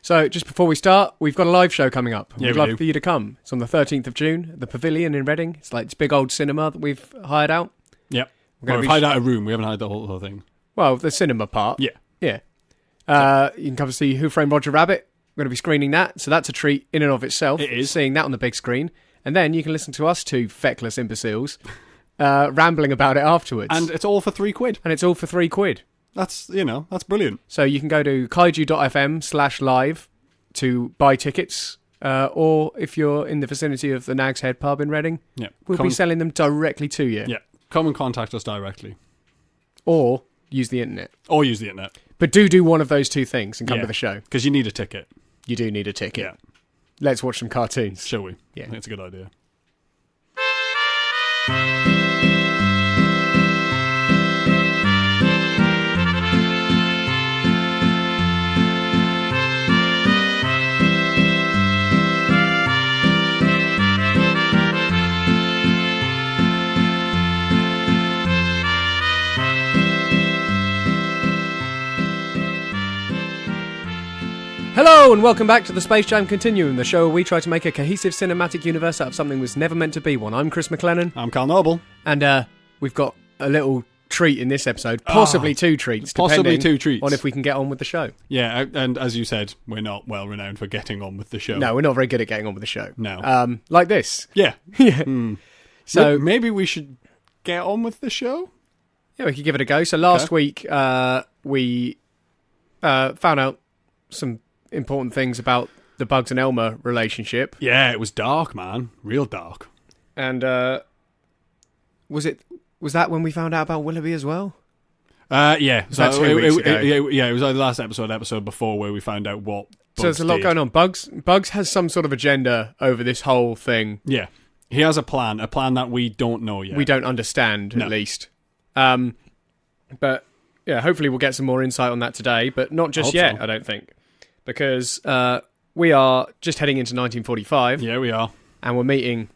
So just before we start, we've got a live show coming up. Yeah, We'd love for you to come. It's on the 13th of June at the Pavilion in Reading. It's like this big old cinema that we've hired out. Yep. We've hired out a room. We haven't hired the whole thing. Well, the cinema part. Yeah. Yeah. You can come and see Who Framed Roger Rabbit. We're going to be screening that. So that's a treat in and of itself. It is. Seeing that on the big screen. And then you can listen to us two feckless imbeciles rambling about it afterwards. And it's all for £3. And it's all for £3. That's brilliant. So you can go to kaiju.fm/live to buy tickets. Or if you're in the vicinity of the Nag's Head pub in Reading, we'll be selling them directly to you. Yeah. Come and contact us directly. Or use the internet. But do one of those two things and come to the show. Because you need a ticket. You do need a ticket. Yeah. Let's watch some cartoons. Shall we? Yeah. I think it's a good idea. Hello and welcome back to the Space Jam Continuum, the show where we try to make a cohesive cinematic universe out of something that was never meant to be one. I'm Chris McLennan. I'm Carl Noble. And we've got a little treat in this episode, possibly two treats, possibly two treats, on if we can get on with the show. Yeah, and as you said, we're not well renowned for getting on with the show. No, we're not very good at getting on with the show. No. Like this. Yeah. Yeah. So maybe we should get on with the show? Yeah, we could give it a go. So last week we found out some important things about the Bugs and Elmer relationship. Yeah, it was dark, man. Real dark. And was that when we found out about Willoughby as well? Yeah. Was that 2 weeks ago? It was like the last episode before where we found out what Bugs So there's a lot going on. Bugs has some sort of agenda over this whole thing. Yeah. He has a plan that we don't know yet. We don't understand, at least. But yeah, hopefully we'll get some more insight on that today, but not just yet, I don't think. Because we are just heading into 1945. Yeah, we are. And we're meeting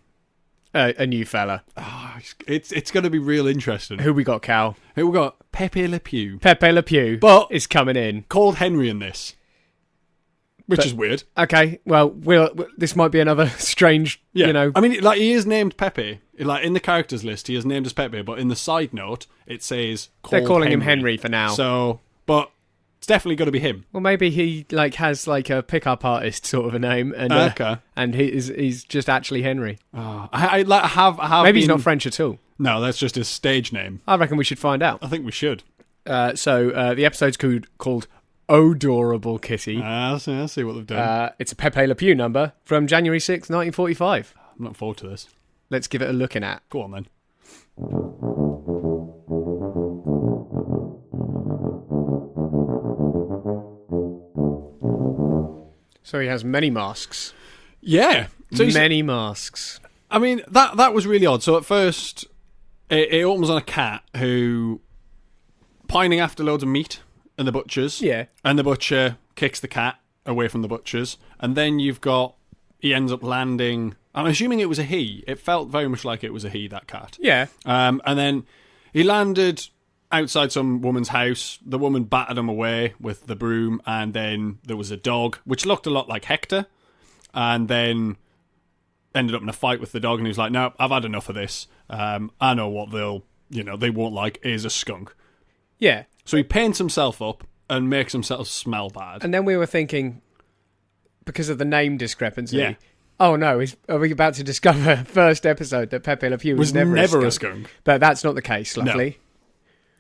a new fella. Oh, it's going to be real interesting. Who we got, Cal? Who we got? Pepe Le Pew. Pepe Le Pew is coming in. Called Henry in this. Which is weird. Okay, well, this might be another strange, I mean, like, he is named Pepe. Like, in the characters list, he is named as Pepe, but in the side note, it says they're calling him Henry for now. So, but it's definitely going to be him. Well, maybe he has a pickup artist sort of a name, and and he's just actually Henry. Oh, I have. Maybe he's not French at all. No, that's just his stage name. I reckon we should find out. I think we should. So the episode's called Odorable Kitty. I'll see what they've done. It's a Pepe Le Pew number from January 6th, 1945. I'm looking forward to this. Let's give it a looking at. Go on then. So he has many masks. Yeah. So many masks. I mean, that was really odd. So at first, it opens on a cat who pining after loads of meat and the butchers. Yeah. And the butcher kicks the cat away from the butchers. And then he ends up landing, I'm assuming it was a he. It felt very much like it was a he, that cat. Yeah. And then he landed outside some woman's house. The woman battered him away with the broom, and then there was a dog, which looked a lot like Hector, and then ended up in a fight with the dog, and he was like, no, I've had enough of this. I know what they won't like is a skunk. Yeah. So he paints himself up and makes himself smell bad. And then we were thinking, because of the name discrepancy, yeah. Oh no, are we about to discover first episode that Pepe Le Pew was never a skunk? But that's not the case, luckily. No.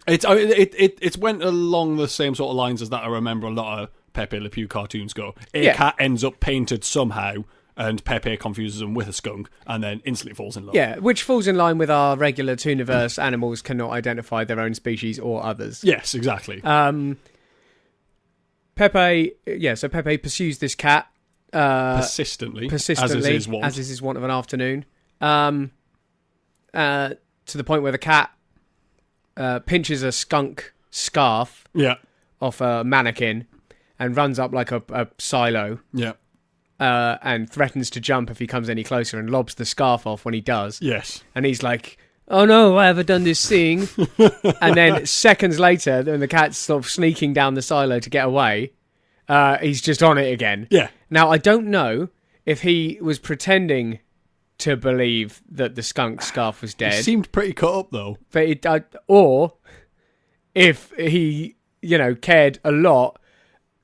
It's went along the same sort of lines as that I remember a lot of Pepe Le Pew cartoons go. A cat ends up painted somehow, and Pepe confuses him with a skunk, and then instantly falls in love. Yeah, which falls in line with our regular Tooniverse animals cannot identify their own species or others. Yes, exactly. Pepe pursues this cat persistently, as is his wont of an afternoon. To the point where the cat pinches a skunk scarf off a mannequin and runs up like a silo. Yeah. And threatens to jump if he comes any closer and lobs the scarf off when he does. Yes. And he's like, oh no, I haven't done this thing. And then seconds later, when the cat's sort of sneaking down the silo to get away, He's just on it again. Yeah. Now, I don't know if he was pretending to believe that the skunk scarf was dead. He seemed pretty cut up, though. Or if he, cared a lot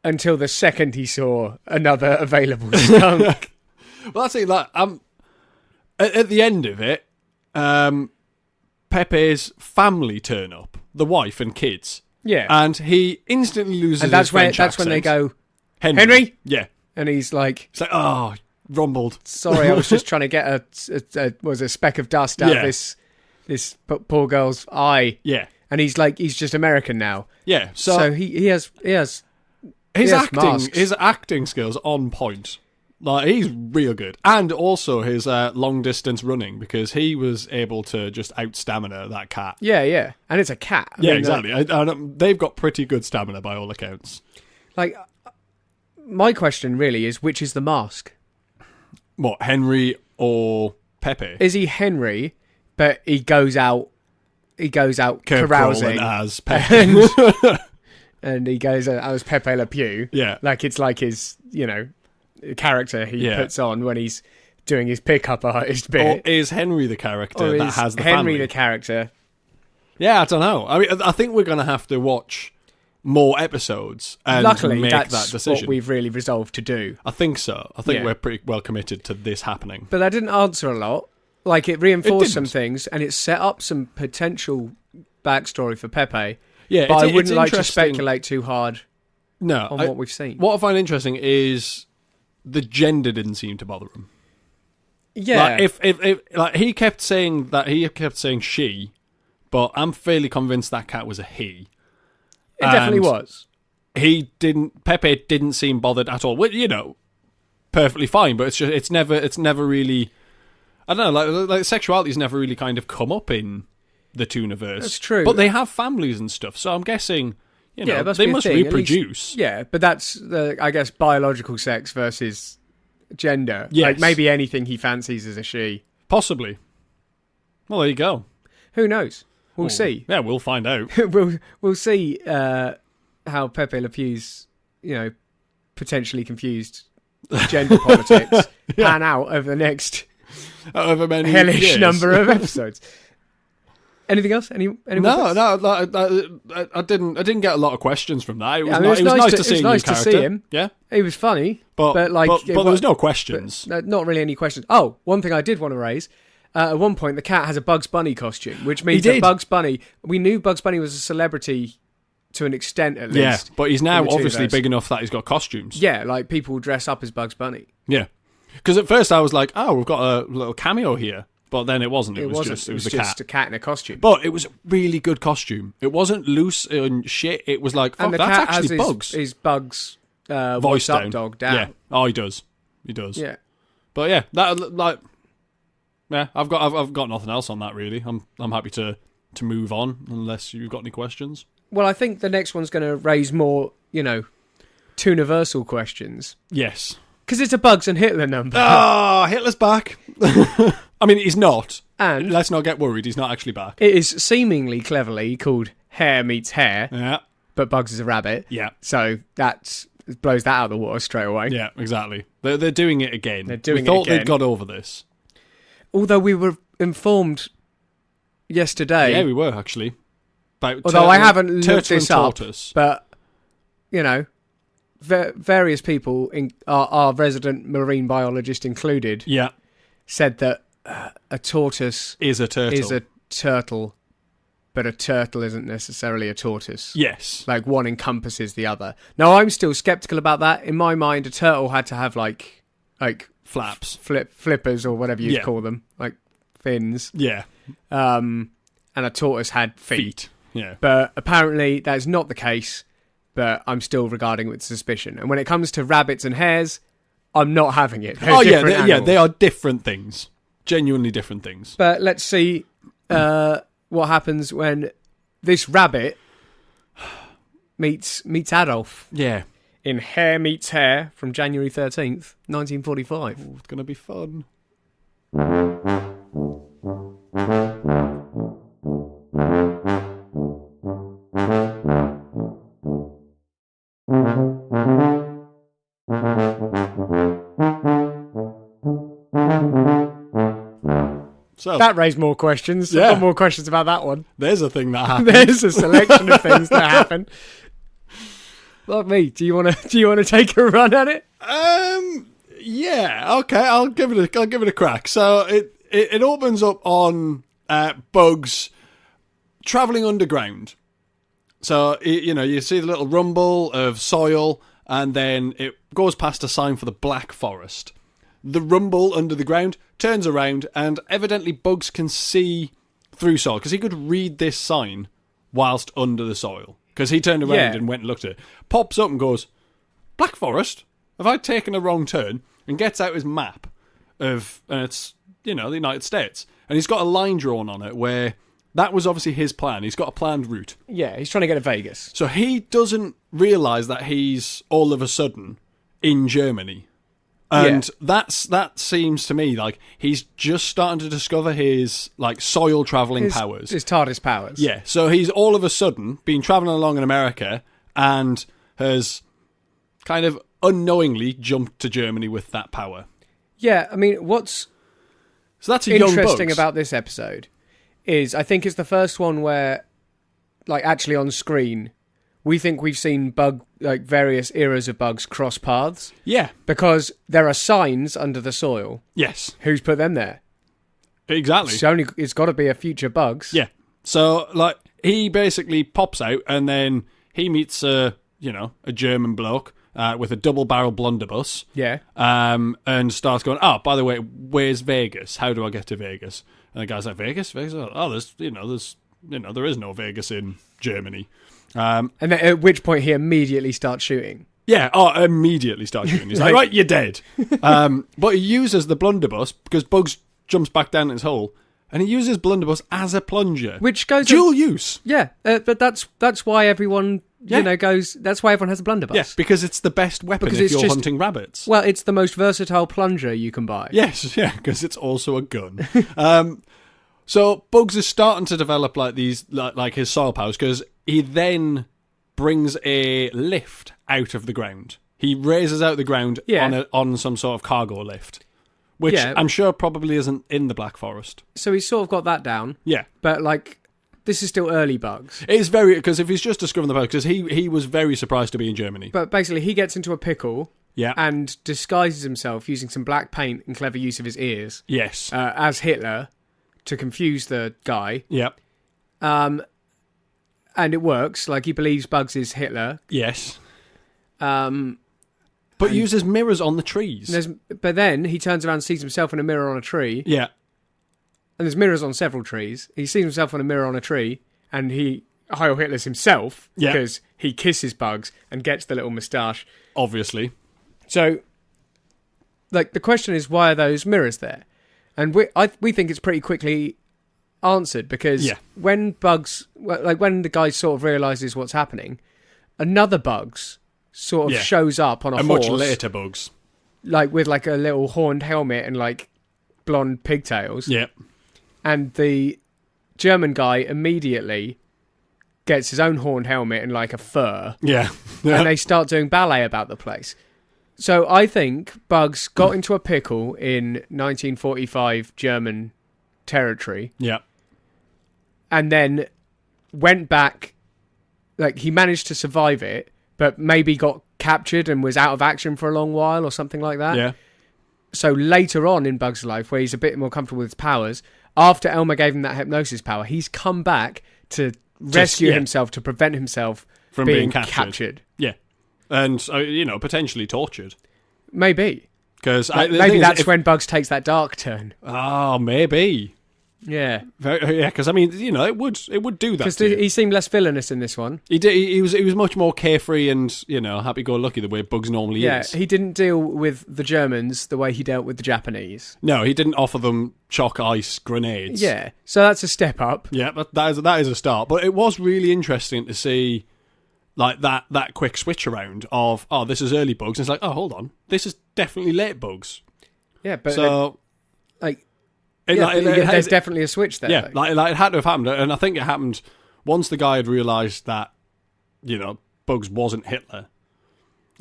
until the second he saw another available skunk. Well, that's it. Like, at the end of it, Pepe's family turn up, the wife and kids. Yeah. And he instantly loses and that's his French when they go, Henry? Yeah. And he's like... It's like, oh, rumbled. Sorry, I was just trying to get a speck of dust out of this poor girl's eye. Yeah. And he's just American now. Yeah. So he has his acting skills on point. Like, he's real good. And also his long distance running, because he was able to just out stamina that cat. Yeah. And it's a cat. I mean, exactly. They've got pretty good stamina by all accounts. Like, my question really is, which is the mask? What, Henry or Pepe? Is he Henry, but he goes out carousing as Pepe. and he goes out as Pepe Le Pew. Yeah. Like, it's like his, character he puts on when he's doing his pickup artist bit. Or is Henry the character that has the Henry family? the character? Yeah, I don't know. I mean, I think we're going to have to watch more episodes and Luckily, make that's that decision. what we've really resolved to do. I think so. I think we're pretty well committed to this happening. But that didn't answer a lot. Like, it reinforced some things, and it set up some potential backstory for Pepe. Yeah, but I wouldn't like to speculate too hard on what we've seen. What I find interesting is the gender didn't seem to bother him. Yeah. Like, if like he kept saying she, but I'm fairly convinced that cat was a he. It definitely was. Pepe didn't seem bothered at all. Well, perfectly fine, but it's never really, I don't know, like sexuality's never really kind of come up in the Tooniverse. That's true. But they have families and stuff, so I'm guessing, they must reproduce. Yeah, but that's I guess biological sex versus gender. Yes. Like, maybe anything he fancies is a she. Possibly. Well, there you go. Who knows? We'll see. Yeah, we'll find out. we'll see how Pepe Le Pew's, potentially confused gender politics pan out over the next many hellish years. number of episodes. Anything else? Any No, I didn't get a lot of questions from that. It was nice to see him. Yeah, he was funny, but there was no questions. Not really any questions. Oh, one thing I did want to raise. At one point, the cat has a Bugs Bunny costume, which means that Bugs Bunny... We knew Bugs Bunny was a celebrity to an extent, at least. Yeah, but he's now obviously big enough that he's got costumes. Yeah, like, people dress up as Bugs Bunny. Yeah. Because at first I was like, oh, we've got a little cameo here. But then it wasn't. It was just a cat in a costume. But it was a really good costume. It wasn't loose and shit. It was like, and the that's cat actually has Bugs. His Bugs voice up dog down. Yeah. Oh, he does. Yeah. But yeah, I've got nothing else on that really. I'm happy to move on unless you've got any questions. Well, I think the next one's going to raise more, Tooniversal questions. Yes. Because it's a Bugs and Hitler number. Oh, Hitler's back. I mean, he's not. And let's not get worried. He's not actually back. It is seemingly cleverly called Hair Meets Hair. Yeah. But Bugs is a rabbit. Yeah. So that blows that out of the water straight away. Yeah, exactly. They're doing it again. We thought they'd got over this. Although we were informed yesterday. Yeah, we were actually. Although I haven't looked this up, tortoise. But various people, our resident marine biologist included, said that a tortoise is a turtle, but a turtle isn't necessarily a tortoise. Yes, like one encompasses the other. Now, I'm still skeptical about that. In my mind, a turtle had to have like flaps, flippers, or whatever you call them, like fins. Yeah. And a tortoise had feet. Yeah. But apparently that's not the case. But I'm still regarding it with suspicion. And when it comes to rabbits and hares, I'm not having it. They are different things. Genuinely different things. But let's see what happens when this rabbit meets Adolf. Yeah. In Hair Meets Hair from January 13th, 1945. Ooh, it's going to be fun. So that raised more questions. Yeah. I've got more questions about that one. there's a thing that happened. There's a selection of things that happen. Like me, do you want to take a run at it? Yeah, okay, I'll give it a crack. So it opens up on bugs traveling underground. So you see the little rumble of soil, and then it goes past a sign for the Black Forest. The rumble under the ground turns around, and evidently bugs can see through soil because he could read this sign whilst under the soil. Because he turned around and went and looked at it. Pops up and goes, Black Forest? Have I taken a wrong turn? And gets out his map of, and it's, the United States. And he's got a line drawn on it where that was obviously his plan. He's got a planned route. Yeah, he's trying to get to Vegas. So he doesn't realise that he's all of a sudden in Germany. And that seems to me like he's just starting to discover his soil travelling powers. His TARDIS powers. Yeah, so he's all of a sudden been travelling along in America and has kind of unknowingly jumped to Germany with that power. Yeah, I mean, what's that's a interesting young about this episode is I think it's the first one where, actually on screen, we think we've seen various eras of bugs cross paths. Yeah. Because there are signs under the soil. Yes. Who's put them there? Exactly. It's got to be a future bugs. Yeah. So, he basically pops out and then he meets a German bloke with a double-barrel blunderbuss. Yeah. And starts going, by the way, where's Vegas? How do I get to Vegas? And the guy's like, Vegas? Vegas? Oh, there is no Vegas in Germany. And then at which point he immediately starts shooting. Yeah, immediately starts shooting. He's like, right, you're dead. But he uses the blunderbuss because Bugs jumps back down in his hole, and he uses blunderbuss as a plunger. Which goes... Dual use. Yeah, but that's why everyone, goes... That's why everyone has a blunderbuss. Yeah, because it's the best weapon if you're hunting rabbits. Well, it's the most versatile plunger you can buy. Yes, yeah, because it's also a gun. So Bugs is starting to develop these his soil powers because he then brings a lift out of the ground. He raises out the ground on some sort of cargo lift, which I'm sure probably isn't in the Black Forest. So he's sort of got that down. Yeah, but this is still early Bugs. It's very because if he's just discovering the power, because he was very surprised to be in Germany. But basically, he gets into a pickle. Yeah. And disguises himself using some black paint and clever use of his ears. Yes. As Hitler. To confuse the guy. Yep. And it works. He believes Bugs is Hitler. Yes. But uses mirrors on the trees. But then he turns around and sees himself in a mirror on a tree. Yeah. And there's mirrors on several trees. He sees himself in a mirror on a tree, and Heil Hitler's himself because he kisses Bugs and gets the little moustache. Obviously. So, the question is, why are those mirrors there? And we think it's pretty quickly answered because when Bugs, when the guy sort of realises what's happening, another Bugs sort of shows up on a horse. Much later Bugs. With a little horned helmet and blonde pigtails. Yeah. And the German guy immediately gets his own horned helmet and a fur. Yeah. And they start doing ballet about the place. So I think Bugs got into a pickle in 1945 German territory. Yeah. And then went back. He managed to survive it, but maybe got captured and was out of action for a long while or something like that. Yeah. So later on in Bugs' life, where he's a bit more comfortable with his powers, after Elmer gave him that hypnosis power, he's come back to rescue himself, to prevent himself from being captured. Yeah. And, potentially tortured. Maybe. Because maybe that's when Bugs takes that dark turn. Oh, maybe. Yeah. Yeah, because, it would do that. Because he seemed less villainous in this one. He did. He was much more carefree and, happy-go-lucky the way Bugs normally is. Yeah, he didn't deal with the Germans the way he dealt with the Japanese. No, he didn't offer them chalk ice grenades. Yeah, so that's a step up. Yeah, but that is a start. But it was really interesting to see... that quick switch around of, this is early Bugs. And it's hold on. This is definitely late Bugs. Yeah, but... So... there's definitely a switch there. Yeah, it had to have happened. And I think it happened once the guy had realised that, Bugs wasn't Hitler.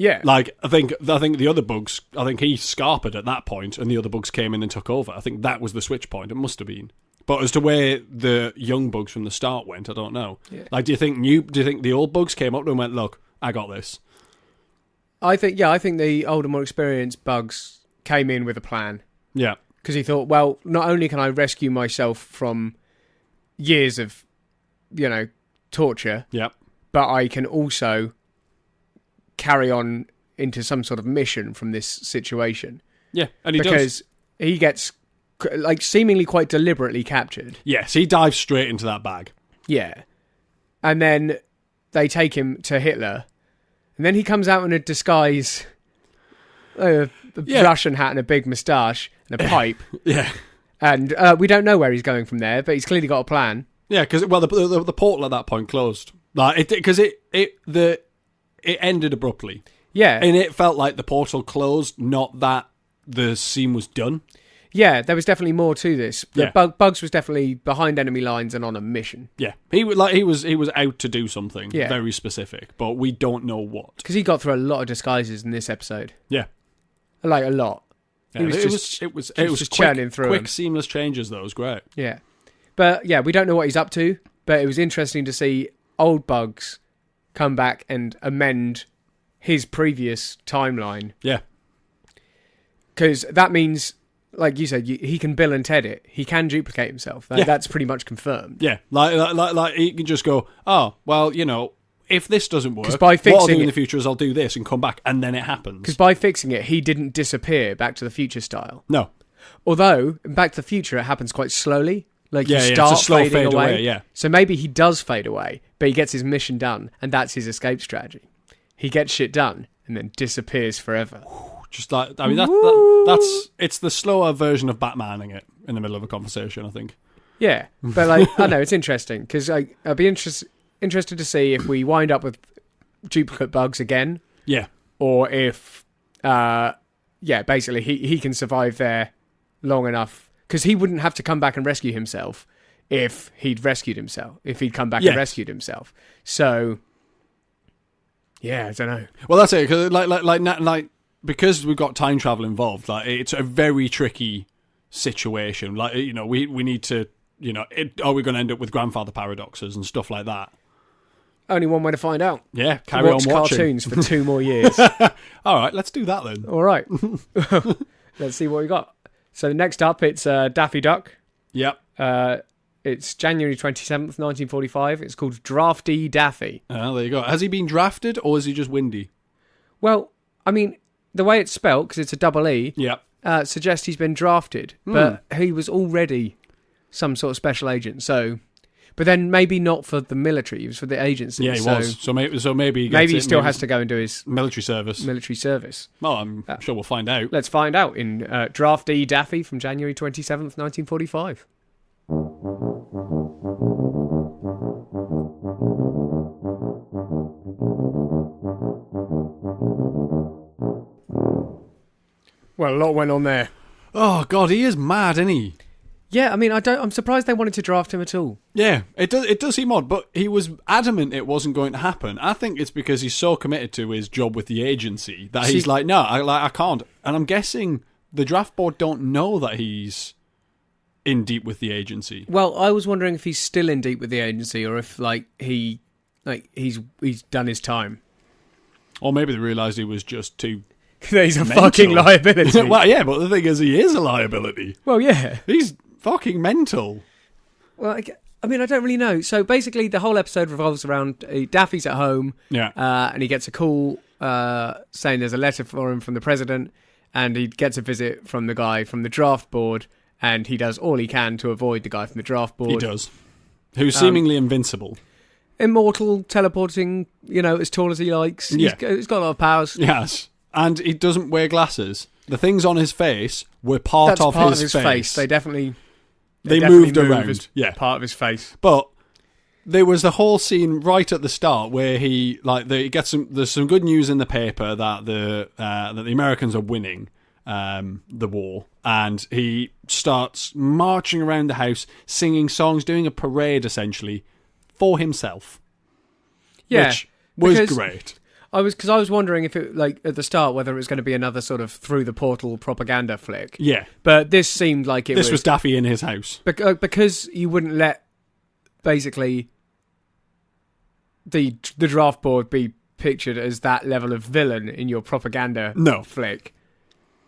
Yeah. Like, I think the other bugs, I think he scarpered at that point, and the other bugs came in and took over. I think that was the switch point. It must have been. But as to where the young bugs from the start went, I don't know. Yeah. Like, do you think the old bugs came up to him and went, look, I got this? I think the older, more experienced bugs came in with a plan. Yeah. Because he thought, well, not only can I rescue myself from years of, torture, Yeah. but I can also carry on into some sort of mission from this situation. Yeah, and because he gets, like, seemingly quite deliberately captured. Yes, he dives straight into that bag. Yeah. And then they take him to Hitler. And then he comes out in a disguise, a Russian hat and a big moustache and a pipe. Yeah. And we don't know where he's going from there, but he's clearly got a plan. Yeah, because the portal at that point closed. Like it ended abruptly. Yeah. And it felt like the portal closed, not that the scene was done. Yeah, there was definitely more to this. Yeah. Bugs was definitely behind enemy lines and on a mission. Yeah, he was out to do something very specific, but we don't know what. Because he got through a lot of disguises in this episode. Yeah, like a lot. Yeah, it was just churning through quick, him. Seamless changes. Though, it was great. Yeah, but yeah, we don't know what he's up to. But it was interesting to see old Bugs come back and amend his previous timeline. Yeah, because that means, like you said, he can Bill and Ted it. He can duplicate himself. That's pretty much confirmed. Yeah, like he can just go, oh, well, if this doesn't work, by fixing what I'll do in the future is I'll do this and come back, and then it happens. Because by fixing it, he didn't disappear Back to the Future style. No. Although, in Back to the Future, it happens quite slowly. Like, you it's start a slow fading fade away. Yeah. So maybe he does fade away, but he gets his mission done, and that's his escape strategy. He gets shit done, and then disappears forever. Just like, I mean, it's the slower version of Batmaning it in the middle of a conversation, I think. Yeah, but like, I know, it's interesting, because I'd be interested to see if we wind up with duplicate bugs again. Yeah. Or if, basically he can survive there long enough. Because he wouldn't have to come back and rescue himself if he'd rescued himself. If he'd come back and rescued himself. So, yeah, I don't know. Well, that's it. Cause like, because we've got time travel involved, like, it's a very tricky situation. Like, we need to, are we going to end up with grandfather paradoxes and stuff like that? Only one way to find out. Yeah, carry on watching. Cartoons for 2 more years. All right, let's do that then. All right. Let's see what we got. So next up, it's Daffy Duck. Yep. It's January 27th, 1945. It's called Drafty Daffy. Oh, there you go. Has he been drafted, or is he just windy? Well, I mean, the way it's spelt, because it's a double E, suggests he's been drafted. But he was already some sort of special agent, so... But then maybe not for the military, he was for the agency. Yeah, he was. So maybe he still has to go and do his military service. Well, I'm sure we'll find out. Let's find out in Drafty Daffy from January 27th, 1945. Well, a lot went on there. Oh God, he is mad, isn't he? Yeah, I mean, I'm surprised they wanted to draft him at all. Yeah, it does seem odd, but he was adamant it wasn't going to happen. I think it's because he's so committed to his job with the agency that he's like, no, I can't. And I'm guessing the draft board don't know that he's in deep with the agency. Well, I was wondering if he's still in deep with the agency, or if he's done his time. Or maybe they realised he was just too. He's a fucking liability. Well, yeah, but the thing is, he is a liability. Well, yeah, he's fucking mental. Well, I mean, I don't really know. So basically, the whole episode revolves around Daffy's at home, and he gets a call saying there's a letter for him from the president, and he gets a visit from the guy from the draft board, and he does all he can to avoid the guy from the draft board. He does. Who's seemingly invincible. Immortal, teleporting, as tall as he likes. Yeah. He's got a lot of powers. Yes. And he doesn't wear glasses. The things on his face were part of his face. They definitely... They moved around. Yeah, part of his face. But there was the whole scene right at the start where he gets there's some good news in the paper that the Americans are winning the war, and he starts marching around the house, singing songs, doing a parade essentially for himself. Yeah, which was great. I was wondering if it, like, at the start, whether it was going to be another sort of through the portal propaganda flick. Yeah. But this seemed like this was Daffy in his house. Because you wouldn't let, basically, the draft board be pictured as that level of villain in your propaganda flick.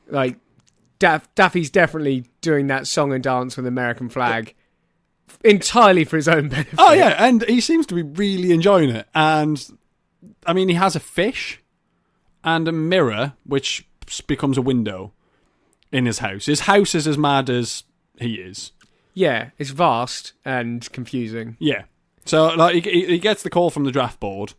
Like, Daffy's definitely doing that song and dance with the American flag entirely for his own benefit. Oh, yeah, and he seems to be really enjoying it. And, I mean, he has a fish and a mirror, which becomes a window in his house. His house is as mad as he is. Yeah, it's vast and confusing. Yeah. So, like, he gets the call from the draft board,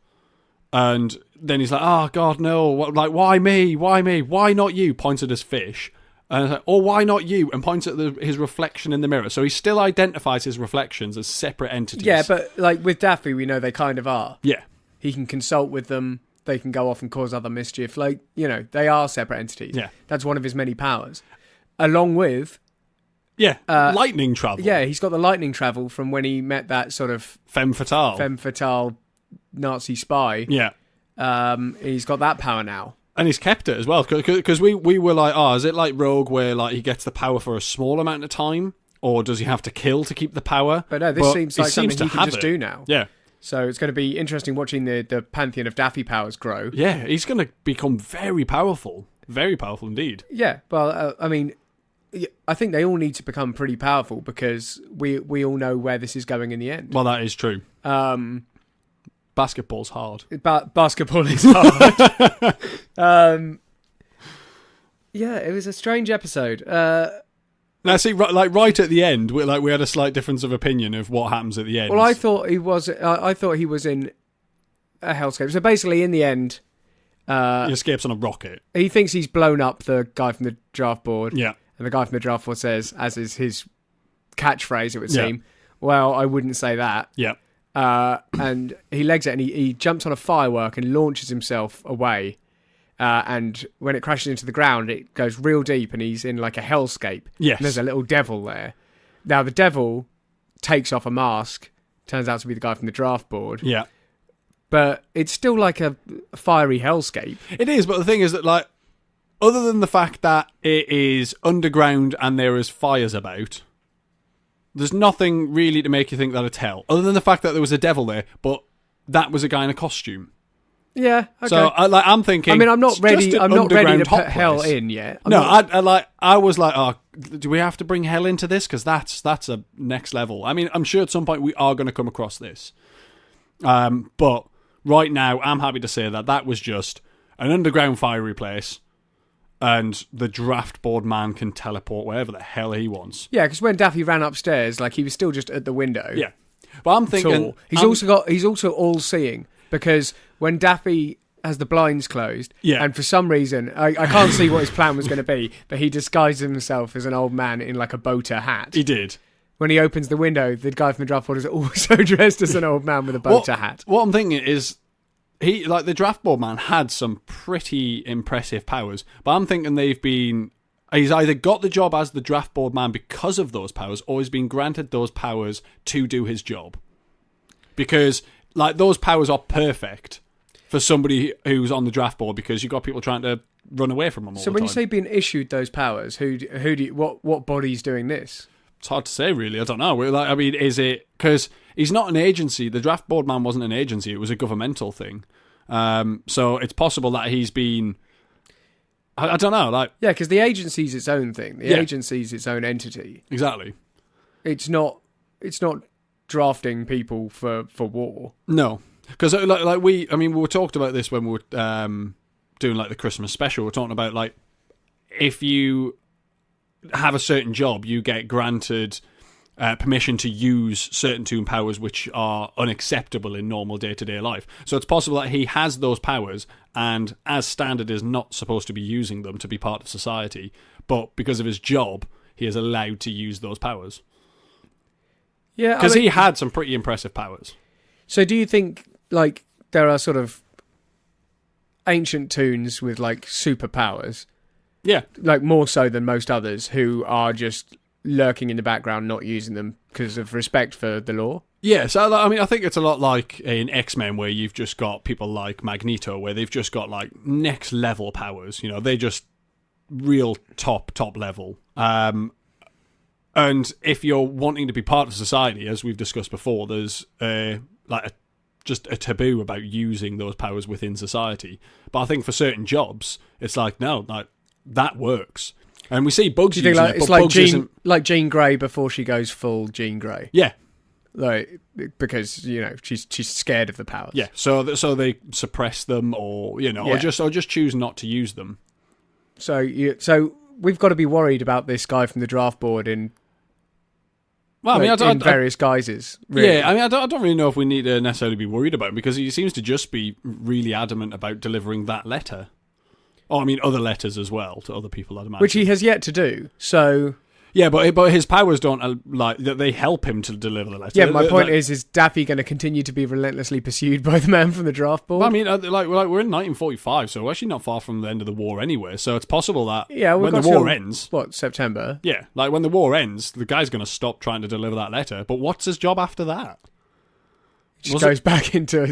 and then he's like, oh, God, no. Like, why me? Why me? Why not you? Points at his fish. And like, oh, why not you? And points at his reflection in the mirror. So he still identifies his reflections as separate entities. Yeah, but like with Daffy, we know they kind of are. Yeah. He can consult with them. They can go off and cause other mischief. Like, you know, they are separate entities. Yeah. That's one of his many powers. Along with... Yeah, lightning travel. Yeah, he's got the lightning travel from when he met that sort of... Femme fatale Nazi spy. Yeah. He's got that power now. And he's kept it as well, because we were like, oh, is it like Rogue where like he gets the power for a small amount of time, or does he have to kill to keep the power? But no, this seems like something he can just do now. Yeah. So it's going to be interesting watching the pantheon of Daffy powers grow. Yeah, he's going to become very powerful indeed. Yeah, well, I mean, I think they all need to become pretty powerful because we all know where this is going in the end. Well, that is true. Basketball's hard. Basketball is hard. Yeah, it was a strange episode. Now, see, right at the end, we had a slight difference of opinion of what happens at the end. Well, I thought he was in a hellscape. So basically, in the end, he escapes on a rocket. He thinks he's blown up the guy from the draft board. Yeah, and the guy from the draft board says, as is his catchphrase, it would seem, "Well, I wouldn't say that." Yeah. And he legs it and he jumps on a firework and launches himself away. And when it crashes into the ground, it goes real deep and he's in like a hellscape. Yes. And there's a little devil there. Now, the devil takes off a mask, turns out to be the guy from the draft board. Yeah. But it's still like a fiery hellscape. It is, but the thing is that, like, other than the fact that it is underground and there is fires about, there's nothing really to make you think that it's hell, other than the fact that there was a devil there, but that was a guy in a costume. Yeah, okay. So I'm thinking. I mean, I'm not ready. I'm not ready to put hell in yet. I was like, oh, do we have to bring hell into this? Because that's a next level. I mean, I'm sure at some point we are going to come across this. But right now, I'm happy to say that was just an underground fiery place. And the draft board man can teleport wherever the hell he wants. Yeah, because when Daffy ran upstairs, like, he was still just at the window. Yeah, but I'm thinking he's also all-seeing, because when Daffy has the blinds closed, and for some reason I can't see what his plan was going to be, but he disguised himself as an old man in like a boater hat. He did. When he opens the window, the guy from the draft board is also dressed as an old man with a boater hat. What I'm thinking is, the draft board man had some pretty impressive powers, but I'm thinking he's either got the job as the draft board man because of those powers, or he's been granted those powers to do his job. Because, like, those powers are perfect for somebody who's on the draft board, because you've got people trying to run away from them all the time. So when you say being issued those powers, what body's doing this? It's hard to say, really. I don't know. Like, I mean, is it... Because he's not an agency. The draft board man wasn't an agency. It was a governmental thing. So it's possible that he's been... I don't know. Like, yeah, because the agency's its own thing. The agency's its own entity. Exactly. It's not drafting people for war. No. Because we talked about this when we were doing like the Christmas special. We're talking about, like, if you have a certain job, you get granted permission to use certain toon powers which are unacceptable in normal day-to-day life. So it's possible that he has those powers and, as standard, is not supposed to be using them to be part of society, but because of his job, he is allowed to use those powers. Yeah, because he had some pretty impressive powers. So do you think, like, there are sort of ancient toons with, like, superpowers? Yeah. Like, more so than most others, who are just lurking in the background, not using them because of respect for the law? Yeah, so I mean, I think it's a lot like in X-Men, where you've just got people like Magneto, where they've just got like next level powers. You know, they're just real top level. And if you're wanting to be part of society, as we've discussed before, there's just a taboo about using those powers within society. But I think for certain jobs, it's like, no, like that works. And we see Bugs using it, it's but Bugs like Jean Grey before she goes full Jean Grey. Yeah. Like, because, you know, she's scared of the powers. Yeah, so they suppress them, or, you know, or just choose not to use them. So we've got to be worried about this guy from the draft board in various guises. Really. Yeah, I mean, I don't really know if we need to necessarily be worried about him, because he seems to just be really adamant about delivering that letter. Oh, I mean, other letters as well to other people, I'd imagine. Which he has yet to do. So yeah, but his powers don't they help him to deliver the letter. Yeah, my point is Daffy going to continue to be relentlessly pursued by the man from the draft board? Well, I mean, like we're in 1945, so we're actually not far from the end of the war anyway. So it's possible that when the war ends, September? Yeah, like when the war ends, the guy's going to stop trying to deliver that letter. But what's his job after that? Just goes back into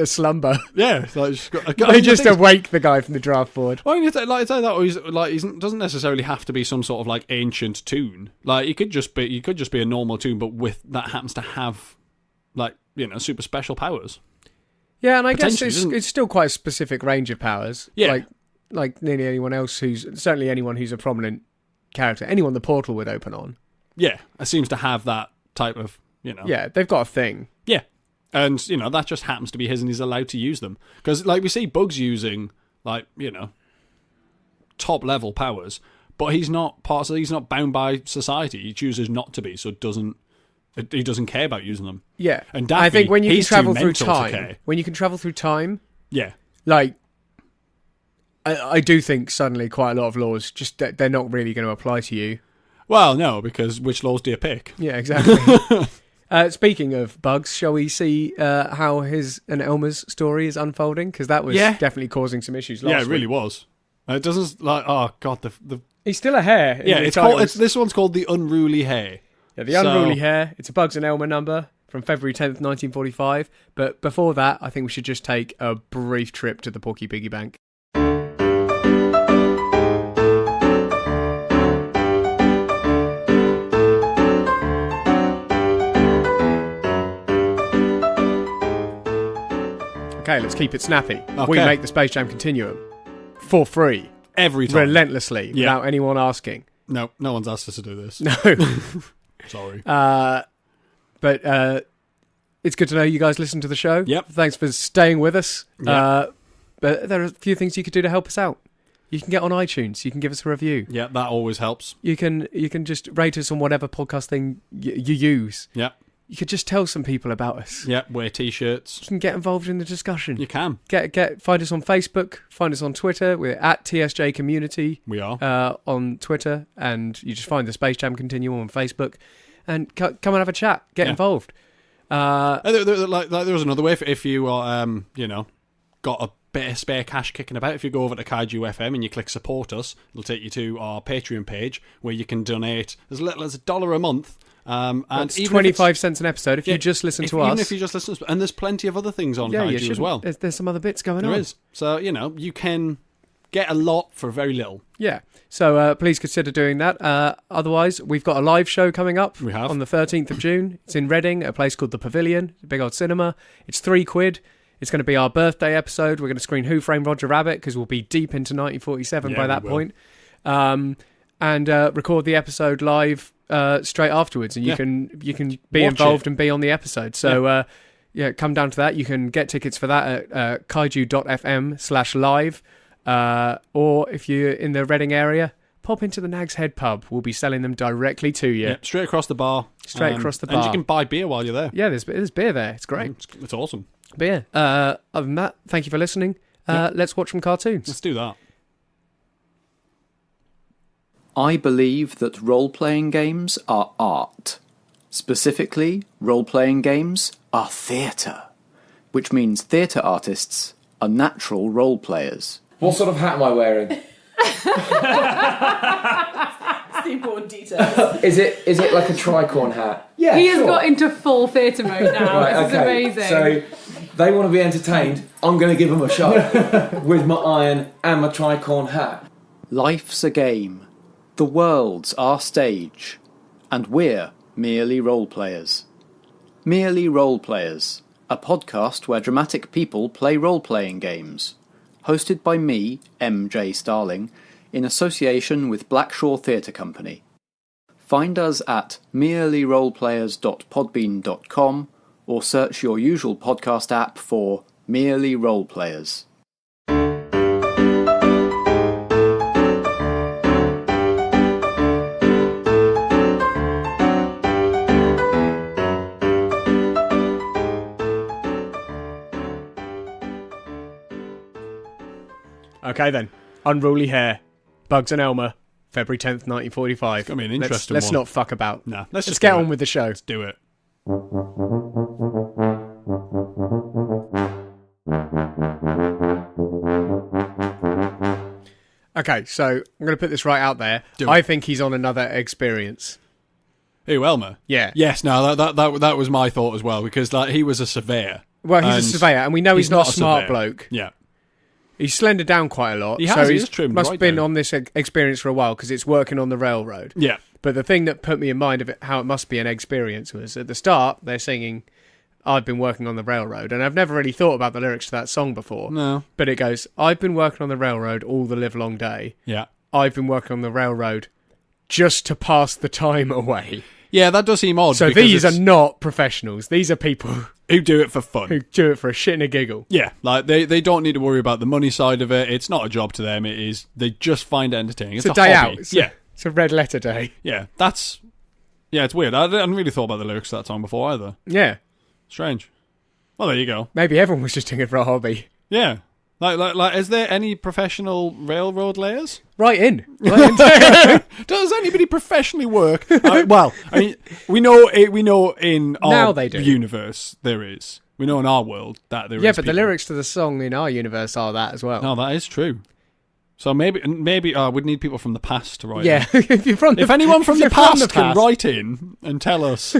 a slumber. Yeah, they just awake the guy from the draft board. Well, he doesn't necessarily have to be some sort of like ancient tune. Like he could just be a normal tune, but that happens to have like, you know, super special powers. Yeah, and I guess it's still quite a specific range of powers. Yeah, like nearly anyone else certainly anyone who's a prominent character, anyone the portal would open on. Yeah, it seems to have that type of, you know. Yeah, they've got a thing. Yeah. And, you know, that just happens to be his, and he's allowed to use them. Because, like, we see Bugs using, like, you know, top-level powers, but he's not bound by society. He chooses not to be, so he doesn't care about using them. Yeah. And Daffy, I think when you can travel through time, yeah. Like, I do think suddenly quite a lot of laws, just they're not really going to apply to you. Well, no, because which laws do you pick? Yeah, exactly. Speaking of Bugs, shall we see how his and Elmer's story is unfolding? Because that was definitely causing some issues last week. Yeah, it really was. It doesn't, like, oh, God, the... He's still a hare. Yeah, this one's called The Unruly Hare. Yeah, The Unruly Hare. It's a Bugs and Elmer number from February 10th, 1945. But before that, I think we should just take a brief trip to the Porky Piggy Bank. Okay, let's keep it snappy. Okay. We make the Space Jam Continuum for free. Every time. Relentlessly, without anyone asking. No one's asked us to do this. No. Sorry. But it's good to know you guys listen to the show. Yep. Thanks for staying with us. Yep. But there are a few things you could do to help us out. You can get on iTunes. You can give us a review. Yeah, that always helps. You can just rate us on whatever podcast thing you use. Yeah. You could just tell some people about us. Yeah, wear t-shirts. You can get involved in the discussion. You can. Find us on Facebook. Find us on Twitter. We're at TSJ Community. We are. On Twitter. And you just find the Space Jam Continuum on Facebook. And come and have a chat. Get involved. There was another way. If you are, got a bit of spare cash kicking about, if you go over to Kaiju FM and you click support us, it'll take you to our Patreon page where you can donate as little as $1 a month. And it's 25 cents an episode if you just listen to us. Even if you just listen to us. And there's plenty of other things on Kaiju as well. There's some other bits going on. There is. So, you can get a lot for very little. Yeah. So please consider doing that. Otherwise, we've got a live show coming up. We have. On the 13th of June. It's in Reading, a place called The Pavilion, a big old cinema. It's £3. It's going to be our birthday episode. We're going to screen Who Framed Roger Rabbit because we'll be deep into 1947 by that point. And record the episode live straight afterwards, and you can be involved and be on the episode. So come down to that. You can get tickets for that at kaiju.fm/live, or if you're in the Reading area, pop into the Nag's Head pub. We'll be selling them directly to you. Yeah, straight across the bar. Across the bar. And you can buy beer while you're there. Yeah, there's beer there. It's great. It's awesome. But other than that, thank you for listening. Let's watch some cartoons. Let's do that. I believe that role-playing games are art. Specifically, role-playing games are theatre, which means theatre artists are natural role players. What sort of hat am I wearing? See more details. Is it like a tricorn hat? Yeah, He has got into full theatre mode now. Right, This is amazing. So they want to be entertained. I'm going to give them a shot with my iron and my tricorn hat. Life's a game. The world's our stage. And we're merely role players. Merely Role Players, a podcast where dramatic people play role-playing games. Hosted by me, MJ Starling, in association with Blackshaw Theatre Company. Find us at merelyroleplayers.podbean.com or search your usual podcast app for Merely Role Players. Okay then. Unruly Hair. Bugs and Elmer. February 10th, 1945. I mean, interesting Let's one. not fuck about. Nah, Let's just get do on it. with the show. Let's do it. Okay, so I'm going to put this right out there. Do I it. think he's on another Experience. Who, Elmer? Yeah. Yes, no, that was my thought as well, because he was a surveyor. Well, he's And a surveyor, and we know he's not a smart surveyor. bloke. Yeah. He's slendered down quite a lot. He so has, he he's is trimmed must right have been down. on this Experience for a while because it's working on the railroad. Yeah. But the thing that put me in mind of it, how it must be an Experience was at the start they're singing, "I've been working on the railroad," and I've never really thought about the lyrics to that song before. No. But it goes, "I've been working on the railroad all the livelong day. Yeah. I've been working on the railroad just to pass the time away." Yeah, that does seem odd. So because these are it's- not professionals. These are people who do it for fun. who do it for a shit and a giggle. Yeah, like they don't need to worry about the money side of it. It's not a job to them. It is, they just find it entertaining. It's a day hobby. out. It's a red letter day. Yeah. It's weird. I hadn't really thought about the lyrics to that song before either. Yeah. Strange. Well, there you go. Maybe everyone was just doing it for a hobby. Yeah. Like, is there any professional railroad layers? Right in. Does anybody professionally work? Well, I mean, we know in our Now they do. universe there is. We know in our world that there is. Yeah, but the people. lyrics to the song in our universe are that as well. No, that is true. So maybe we'd need people from the past to write. Yeah, in. if you're from the, If anyone from if the you're past can write in and tell us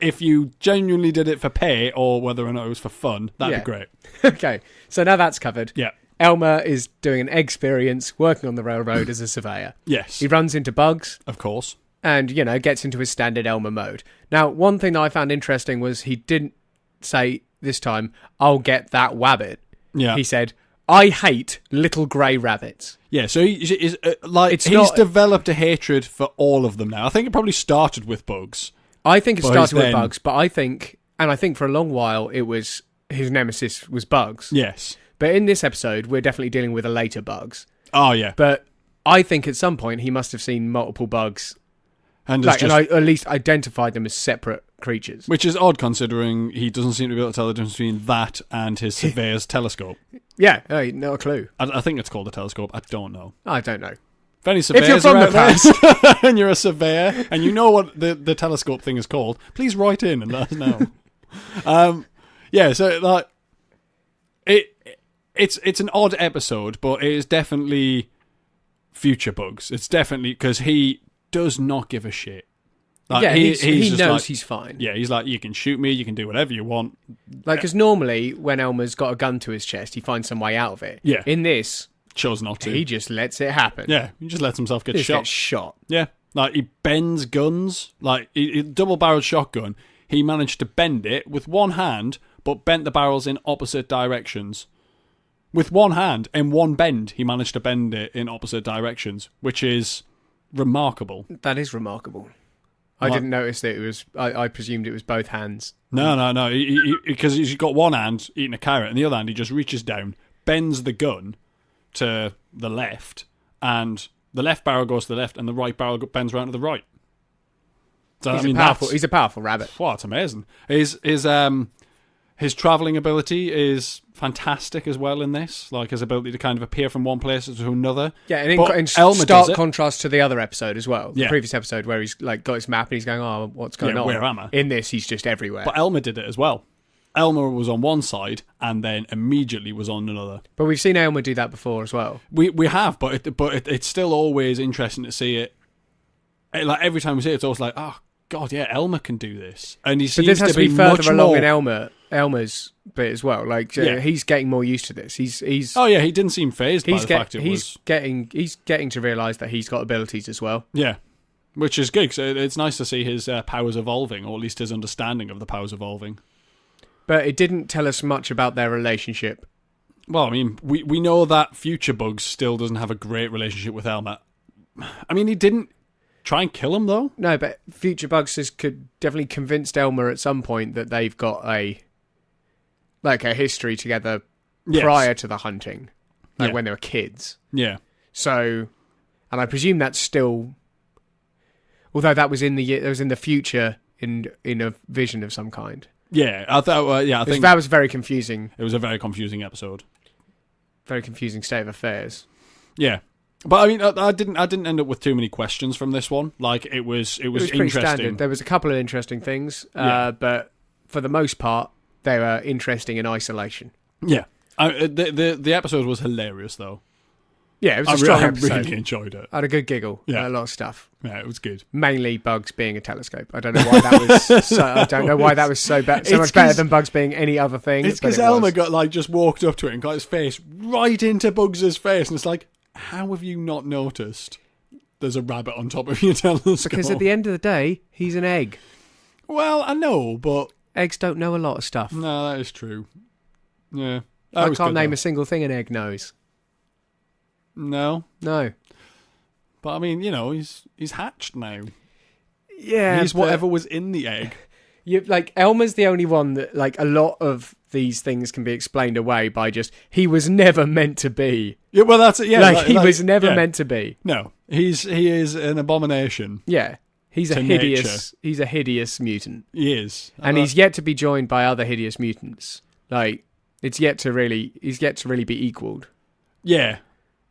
if you genuinely did it for pay or whether or not it was for fun, that'd be great. Okay, so now that's covered. Yeah. Elmer is doing an Eggsperience, working on the railroad as a surveyor. Yes. He runs into bugs Of course. and, gets into his standard Elmer mode. Now, one thing that I found interesting was he didn't say this time, "I'll get that wabbit." Yeah. He said, "I hate little grey rabbits." Yeah, so he's It's he's not- developed a hatred for all of them now. I think it probably started with bugs. I think it Well, started he's with then- bugs, but I think for a long while it was his nemesis was bugs. Yes. But in this episode, we're definitely dealing with a later bugs. Oh yeah. But I think at some point he must have seen multiple bugs, And and I at least identified them as separate creatures. which is odd considering he doesn't seem to be able to tell the difference between that and his surveyor's telescope. Yeah, not a clue. I think it's called a telescope. I don't know. I don't know. If any surveyors If you're from are the out there and you're a surveyor and you know what the telescope thing is called, please write in and let us know. Yeah, so like it's an odd episode, but it is definitely future bugs. It's definitely because he does not give a shit. Like, Yeah, he just knows like, he's fine. Yeah, he's like, you can shoot me, you can do whatever you want. Like, because normally when Elmer's got a gun to his chest, he finds some way out of it. Yeah. In this, Chose not to. he just lets it happen. Yeah, he just lets himself get He just shot. gets shot. Yeah, like he bends guns, like he double-barreled shotgun. He managed to bend it with one hand, but bent the barrels in opposite directions. With one hand and one bend, he managed to bend it in opposite directions, which is remarkable. That is remarkable. I Like- didn't notice that it was. I presumed it was both hands. No, because he's got one hand eating a carrot, and the other hand he just reaches down, bends the gun to the left, and the left barrel goes to the left, and the right barrel bends around to the right. So He's a powerful rabbit. Wow, it's amazing. His travelling ability is fantastic as well in this. Like his ability to kind of appear from one place to another. Yeah, and But in Elmer does stark it. contrast to the other episode as well. The Yeah. previous episode where he's like got his map and he's going, "Oh, what's going Yeah, on? where am I?" In this, he's just everywhere. But Elmer did it as well. Elmer was on one side and then immediately was on another. But we've seen Elmer do that before as well. We have, but it's still always interesting to see it like every time we see it, it's always like, oh god, yeah, Elmer can do this, and he But seems this has to be further much along more. in Elmer's bit as well. Like he's getting more used to this. He's Oh yeah, he didn't seem phased by the fact it was. He's getting to realise that he's got abilities as well. Yeah, which is good. So it's nice to see his powers evolving, or at least his understanding of the powers evolving. But it didn't tell us much about their relationship. Well, I mean, we know that Future Bugs still doesn't have a great relationship with Elmer. I mean, he didn't try and kill him, though. No, but Future Bugs could definitely convinced Elmer at some point that they've got a history together prior to the hunting, when they were kids. Yeah. So, and I presume that's still, although that was in the future in a vision of some kind. Yeah, I thought. I think that was very confusing. It was a very confusing episode. Very confusing state of affairs. Yeah, but I mean, I didn't end up with too many questions from this one. Like it was pretty interesting. Standard. There was a couple of interesting things, but for the most part, they were interesting in isolation. Yeah, the episode was hilarious though. Yeah, it was a strong I episode. really enjoyed it. I had a good giggle. Yeah. A lot of stuff. Yeah, it was good. Mainly Bugs being a telescope. I don't know why that was. I don't know why that was so much better than Bugs being any other thing. It's because Elmer just walked up to it and got his face right into Bugs' face, and it's like, how have you not noticed? There's a rabbit on top of your telescope. Because at the end of the day, he's an egg. Well, I know, but eggs don't know a lot of stuff. No, that is true. Yeah, I can't name a single thing an egg knows. No. But I mean, he's hatched now. Yeah, he's whatever was in the egg. Elmer's the only one that a lot of these things can be explained away by just he was never meant to be. Yeah, well that's it. Yeah, he was never meant to be. No, he is an abomination. Yeah, he's a hideous. Nature. He's a hideous mutant. He is, and he's yet to be joined by other hideous mutants. He's yet to really be equaled. Yeah.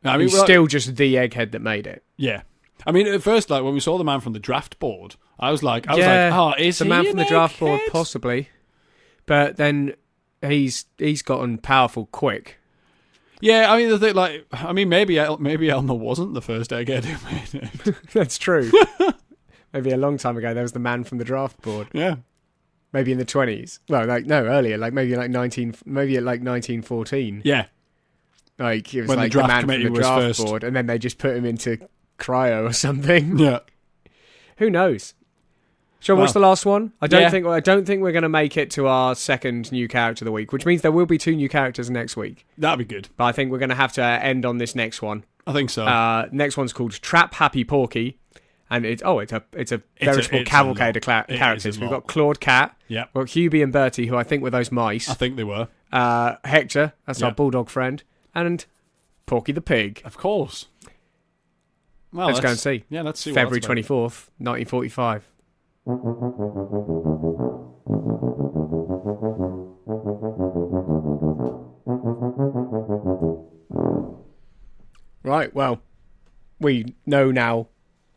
I mean, he's still just the egghead that made it. Yeah. I mean, at first, when we saw the man from the draft board, I was like, oh, is the he man from the draft board? Egghead? Possibly. But then he's gotten powerful quick. Yeah, I mean, the thing, maybe Elmer wasn't the first egghead who made it. That's true. Maybe a long time ago, there was the man from the draft board. Yeah. Maybe in the 20s. Well, no, earlier, maybe at 1914. Yeah. It was when the draft man committee from the was draft first. board, and then they just put him into cryo or something. Yeah. Who knows? Sean, what's the last one? I don't think we're going to make it to our second new character of the week, which means there will be 2 new characters next week. That'd be good. But I think we're going to have to end on this next one. I think so. Next one's called Trap Happy Porky, and it's a veritable cavalcade of characters. We've got Claude Cat. Yeah. We've got Hubie and Bertie, who I think were those mice. I think they were. Hector, that's our bulldog friend, and Porky the Pig. Of course. Well, let's go and see. Yeah, let's see. February 24th, 1945. Right, well, we know now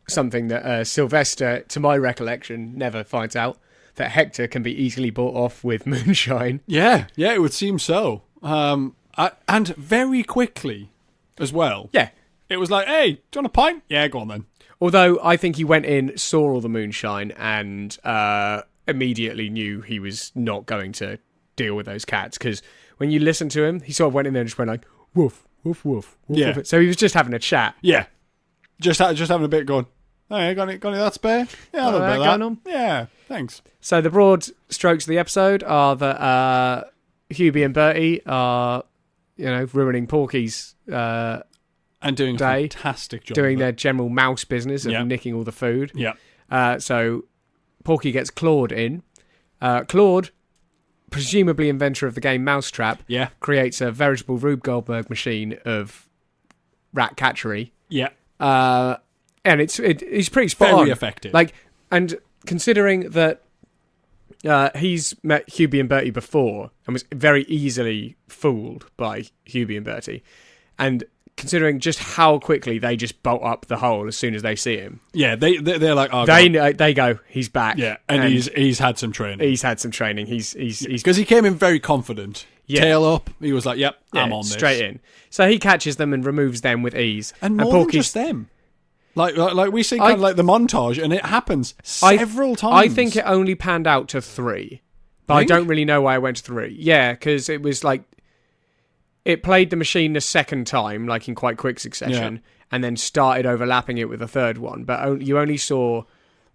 something that Sylvester, to my recollection, never finds out, that Hector can be easily bought off with moonshine. Yeah, it would seem so. And very quickly as well. Yeah. It was like, hey, do you want a pint? Yeah, go on then. Although I think he went in, saw all the moonshine, and immediately knew he was not going to deal with those cats. Because when you listen to him, he sort of went in there and just went like, woof, woof, woof, woof. Yeah. Woof. So he was just having a chat. Yeah. Just having a bit going, hey, got any that spare? Yeah, a little bit of that. Going on? Yeah, thanks. So the broad strokes of the episode are that Hubie and Bertie are, ruining Porky's and doing day, a fantastic job. Doing their general mouse business of nicking all the food. Yeah. So Porky gets Claude in. Claude, presumably inventor of the game Mousetrap, creates a veritable Rube Goldberg machine of rat catchery. Yeah. And it's pretty spot on. Very effective. And considering that he's met Hubie and Bertie before and was very easily fooled by Hubie and Bertie, and considering just how quickly they just bolt up the hole as soon as they see him. Yeah, they're like, oh, they go, he's back. Yeah, and he's had some training. He's had some training. He's because he came in very confident. Yeah. Tail up. He was like, yep, I'm on this. Straight in. So he catches them and removes them with ease. And more than just them. Like we see kind of like the montage, and it happens several times. I think it only panned out to 3, but I don't really know why I went to 3. Yeah, because it was like it played the machine a second time, like in quite quick succession, and then started overlapping it with a third one. But you only saw.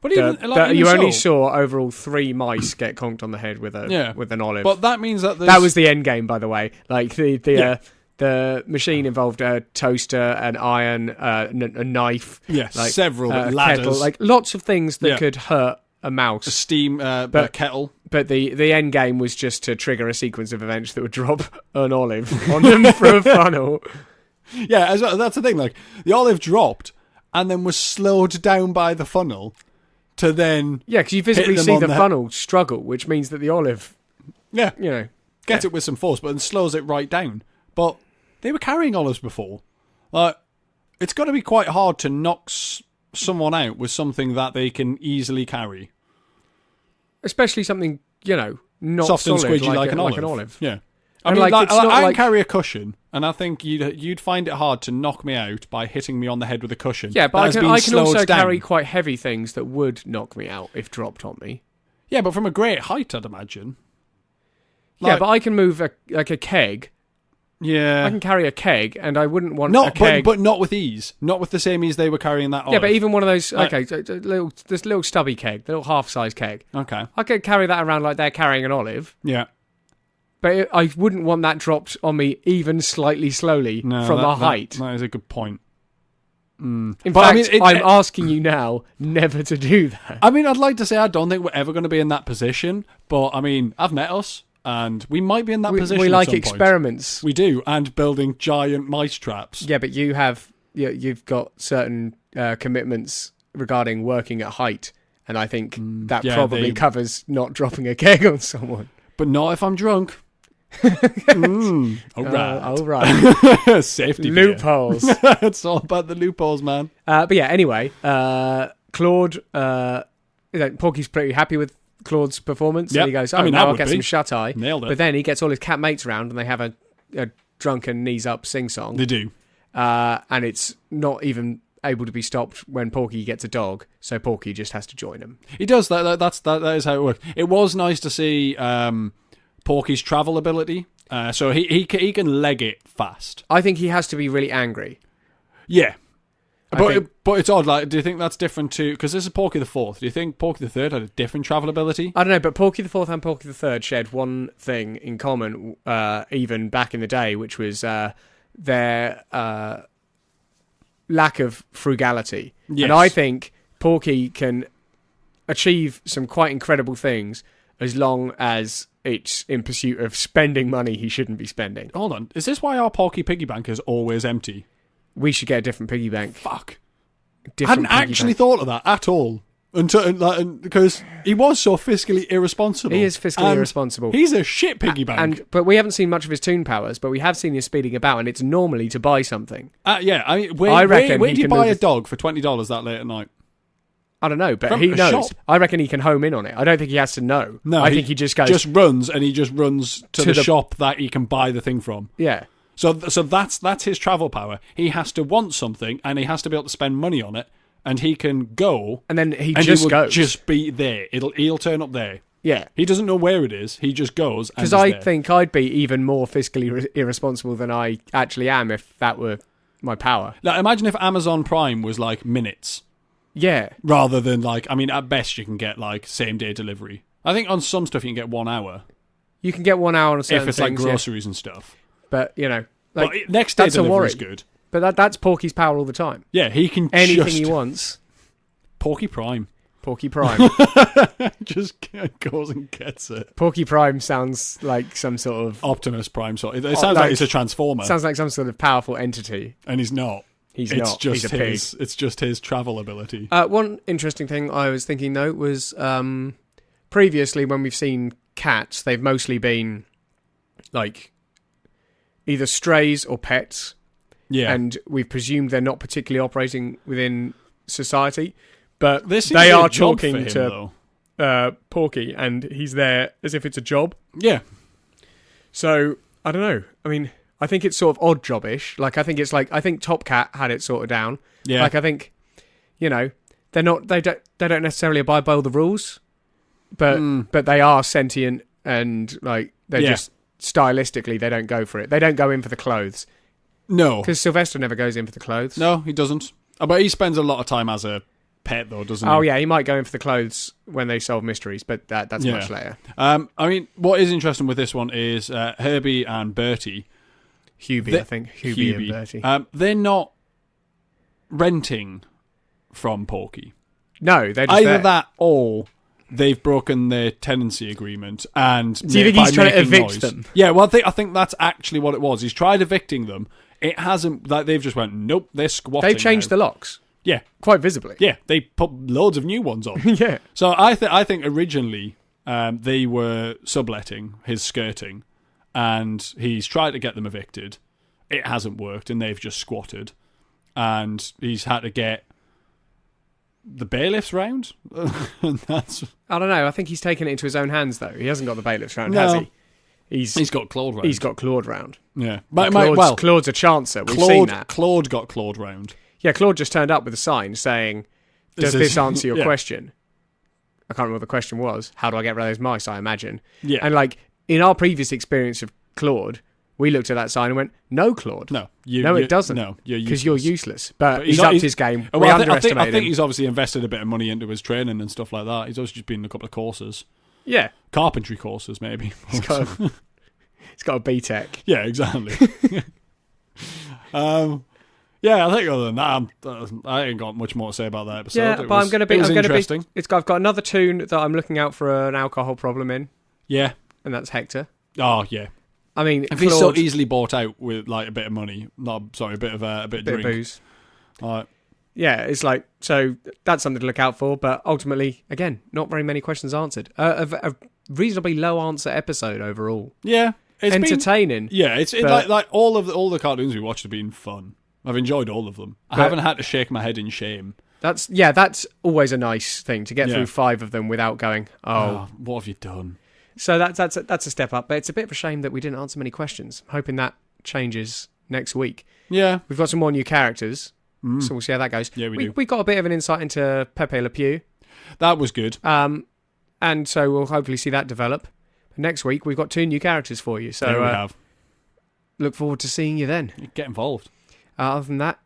But you only saw overall 3 mice get conked on the head with an olive. But that means that that was the end game, by the way. Like the machine involved a toaster, an iron, a knife, several ladders, kettle, like lots of things that could hurt a mouse. A steam kettle. But the end game was just to trigger a sequence of events that would drop an olive on them through a funnel. Yeah, that's the thing. Like the olive dropped and then was slowed down by the funnel. To then because you physically see the funnel struggle, which means that the olive gets it with some force, but then slows it right down. But they were carrying olives before. Like it's got to be quite hard to knock someone out with something that they can easily carry, especially something not soft solid, and squidgy like an olive. Yeah. I mean, I can carry a cushion, and I think you'd find it hard to knock me out by hitting me on the head with a cushion. Yeah, but I can also carry quite heavy things that would knock me out if dropped on me. Yeah, but from a great height, I'd imagine. But I can move a keg. Yeah, I can carry a keg, and I wouldn't want a keg. But not with ease. Not with the same ease they were carrying that olive. Yeah, but even one of those, this little stubby keg, the little half-size keg. Okay. I could carry that around like they're carrying an olive. Yeah. But I wouldn't want that dropped on me even slightly slowly from a height. That is a good point. In fact, I'm asking you now never to do that. I mean, I'd like to say I don't think we're ever going to be in that position, but I mean, I've met us, and we might be in that position. We like at some experiments. Point. We do, and building giant mice traps. Yeah, but you've got certain commitments regarding working at height, and I think that probably covers not dropping a keg on someone. But not if I'm drunk. All right. Safety loopholes. It's all about the loopholes, man. But yeah, anyway, Claude, Porky's pretty happy with Claude's performance. Yep. And he goes, I'll get some shut-eye. Nailed it. But then he gets all his cat mates around and they have a drunken knees-up sing-song. They do. And it's not even able to be stopped when Porky gets a dog, so Porky just has to join him. He does. That is how it works. It was nice to see Porky's travel ability. So he can leg it fast. I think he has to be really angry. Yeah. But it's odd. Like, do you think that's different to... Because this is Porky the Fourth. Do you think Porky the Third had a different travel ability? I don't know, but Porky the Fourth and Porky the Third shared one thing in common, even back in the day, which was their lack of frugality. Yes. And I think Porky can achieve some quite incredible things as long as it's in pursuit of spending money he shouldn't be spending. Hold on. Is this why our Porky piggy bank is always empty? We should get a different piggy bank. Fuck. I hadn't actually thought of that at all. Because he was so fiscally irresponsible. He is fiscally irresponsible. He's a shit piggy bank. But we haven't seen much of his toon powers, but we have seen him speeding about, and it's normally to buy something. Yeah, I mean, where do you buy a dog for $20 that late at night? I don't know, but From he a knows. shop? I reckon he can home in on it. I don't think he has to know. No, I think he just goes... Just runs to the shop that he can buy the thing from. Yeah. So that's his travel power. He has to want something, and he has to be able to spend money on it, and he can go... And then he will goes. just be there. He'll turn up there. Yeah. He doesn't know where it is. He just goes. Because I think I'd be even more fiscally irresponsible than I actually am if that were my power. Like, imagine if Amazon Prime was like minutes. Yeah. Rather than like, I mean, at best you can get like same day delivery. I think on some stuff you can get 1 hour. You can get 1 hour on certain if it's things, like groceries and stuff. But, like, but next day delivery is good. But that's Porky's power all the time. Yeah, he can anything he wants. Porky Prime. Porky Prime. Just goes and gets it. Porky Prime sounds like some sort of... Optimus Prime sort. It sounds like he's a transformer. Sounds like some sort of powerful entity. And he's not. He's a pig. It's just his travel ability. One interesting thing I was thinking, though, was previously when we've seen cats, they've mostly been like either strays or pets. Yeah. And we've presumed they're not particularly operating within society. But they are talking to Porky, and he's there as if it's a job. Yeah. So, I don't know. I mean... I think it's sort of odd job-ish. I think Top Cat had it sorted down. Yeah. I think you know, they don't necessarily abide by all the rules, but they are sentient and like they're just stylistically they don't go for it. They don't go in for the clothes. No, because Sylvester never goes in for the clothes. No, he doesn't. But he spends a lot of time as a pet, though, doesn't he? Oh yeah, he might go in for the clothes when they solve mysteries, but that's much later. I mean, what is interesting with this one is Herbie and Bertie. Hubie, I think. Hubie and Bertie. They're not renting from Porky. No, they're just either there. that or they've broken their tenancy agreement. And do you think he's trying to evict them? Yeah, well, I think that's actually what it was. He's tried evicting them. It hasn't. Like, they've just went, nope, they're squatting. They've changed the locks. Yeah, quite visibly. Yeah, they put loads of new ones on. Yeah. So I think originally they were subletting his skirting, and he's tried to get them evicted. It hasn't worked, and they've just squatted, and he's had to get the bailiffs round. And that's. I don't know. I think he's taken it into his own hands, though. He hasn't got the bailiffs round, No. has he? He's got Claude round. He's got Claude round. Yeah, Claude's a chancer. We've seen that. Claude got Claude round. Yeah, Claude just turned up with a sign saying, "Does this answer your question?" I can't remember what the question was. How do I get rid of those mice? I imagine. Yeah. And like in our previous experience of Claude, we looked at that sign and went, "No, Claude. No, it doesn't. No, because you're useless." But he's not- upped his game. Well, We I underestimated think him. he's obviously invested a bit of money into his training and stuff like that. He's obviously just been in a couple of courses, Yeah, carpentry courses maybe. he's got a B-Tech. Yeah, exactly. Yeah, I think other than that, I ain't got much more to say about that episode. Yeah, but I'm going to be. interesting. I've got another tune that I'm looking out for an alcohol problem in, Yeah. and that's Hector. Oh yeah. I mean, If he's so easily bought out with like a bit of money, a bit of bit drink. of booze. Right. Yeah, it's like, so that's something to look out for, but ultimately, again, not very many questions answered. A reasonably low answer episode overall. Yeah. It's entertaining. It's like all the cartoons we watched have been fun. I've enjoyed all of them. I haven't had to shake my head in shame. That's always a nice thing to get through 5 of them without going, oh, what have you done? So that's a step up, but it's a bit of a shame that we didn't answer many questions. I'm hoping that changes next week. Yeah. We've got some more new characters, so we'll see how that goes. Yeah, we do. We got a bit of an insight into Pepe Le Pew. That was good. And so we'll hopefully see that develop. Next week, we've got 2 new characters for you. So we have. Look forward to seeing you then. Get involved. Other than that,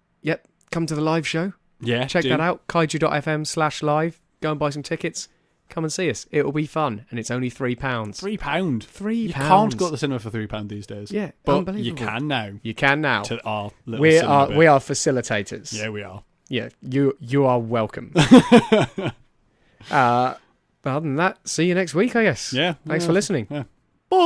come to the live show. Yeah, check that out. kaiju.fm/live. Go and buy some tickets. Come and see us. It will be fun, and it's only £3. £3. £3. You can't go to the cinema for £3 these days. Yeah, but unbelievable. you can now. You can now. To our little we cinema are facilitators. Yeah, we are. Yeah, you are welcome. But other than that, see you next week, I guess. Yeah. Thanks for listening. Yeah. Bye.